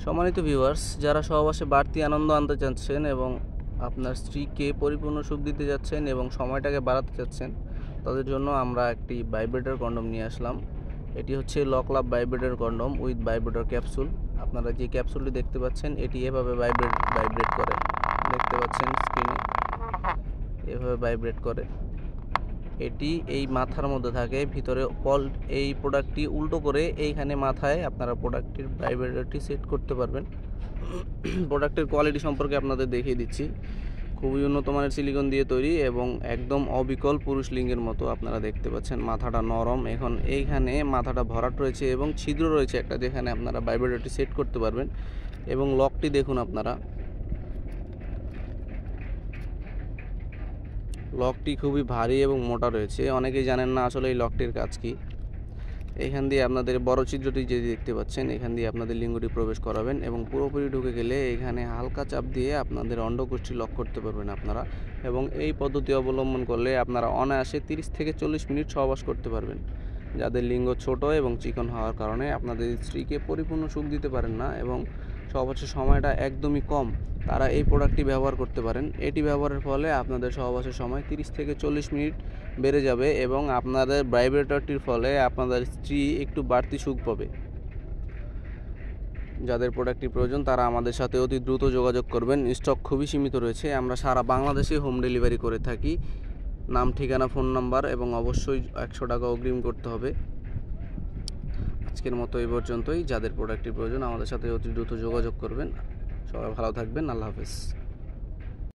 সম্মানিত ভিউয়ার্স, যারা সহবাসে বাড়তি আনন্দ আনতে চাচ্ছেন এবং আপনার স্ত্রীকে পরিপূর্ণ সুখ দিতে যাচ্ছেন এবং সময়টাকে বাড়াতে চাচ্ছেন, তাদের জন্য আমরা একটি ভাইব্রেটর কন্ডম নিয়ে আসলাম। এটি হচ্ছে lock love vibrator condom with vibrator capsule. আপনারা যে ক্যাপসুলটি দেখতে পাচ্ছেন এটি এভাবে ভাইব্রেট করে, দেখতে পাচ্ছেন স্ক্রিনে এভাবে ভাইব্রেট করে। এটি এই মাথার মধ্যে থাকে, ভিতরে এই প্রোডাক্টটি উল্টো করে এইখানে মাথায় আপনারা প্রোডাক্টটির ভাইব্রেটরটি সেট করতে পারবেন। প্রোডাক্টের কোয়ালিটি সম্পর্কে আপনাদের দেখিয়ে দিচ্ছি। খুবই উন্নত মানের সিলিকন দিয়ে তৈরি এবং একদম অবিকল পুরুষ লিঙ্গের মতো আপনারা দেখতে পাচ্ছেন। মাথাটা নরম, এখন এইখানে মাথাটা ভরাট রয়েছে এবং ছিদ্র রয়েছে একটা, যেখানে আপনারা ভাইব্রেটরটি সেট করতে পারবেন। এবং লকটি দেখুন আপনারা, লকটি খুবই ভারী এবং মোটা রয়েছে। অনেকেই জানেন না আসলে এই লকটির কাজ কি। এখান দিয়ে আপনাদের বড় ছিদ্রটি যে দেখতে পাচ্ছেন, এখান দিয়ে আপনাদের লিঙ্গটি প্রবেশ করাবেন এবং পুরোপুরি ঢুকে গেলে এখানে হালকা চাপ দিয়ে আপনাদের অন্ডকোষ্ঠী লক করতে পারবেন আপনারা। এবং এই পদ্ধতি অবলম্বন করলে আপনারা অনায়াসে 30 থেকে 40 মিনিট সহবাস করতে পারবেন। যাদের লিঙ্গ ছোট এবং চিকন হওয়ার কারণে আপনাদের স্ত্রীকে পরিপূর্ণ সুখ দিতে পারেন না এবং সহবাসের সময়টা একদমই কম, তারা এই প্রোডাক্টটি ব্যবহার করতে পারেন। এটি ব্যবহারের ফলে আপনাদের সহবাসের সময় 30 থেকে 40 মিনিট বেড়ে যাবে এবং আপনাদের ভাইব্রেটরটির ফলে আপনাদের স্ত্রী একটু বাড়তি সুখ পাবে। যাদের প্রোডাক্টটি প্রয়োজন তারা আমাদের সাথে অতি দ্রুত যোগাযোগ করবেন। স্টক খুবই সীমিত রয়েছে। আমরা সারা বাংলাদেশে হোম ডেলিভারি করে থাকি। নাম, ঠিকানা, ফোন নাম্বার এবং অবশ্যই 100 টাকা অগ্রিম করতে হবে। আজকের মতো এই পর্যন্তই। যাদের প্রোডাক্টটি প্রয়োজন আমাদের সাথে অতি দ্রুত যোগাযোগ করবেন। সবাই ভালো থাকবেন। আল্লাহ হাফেজ।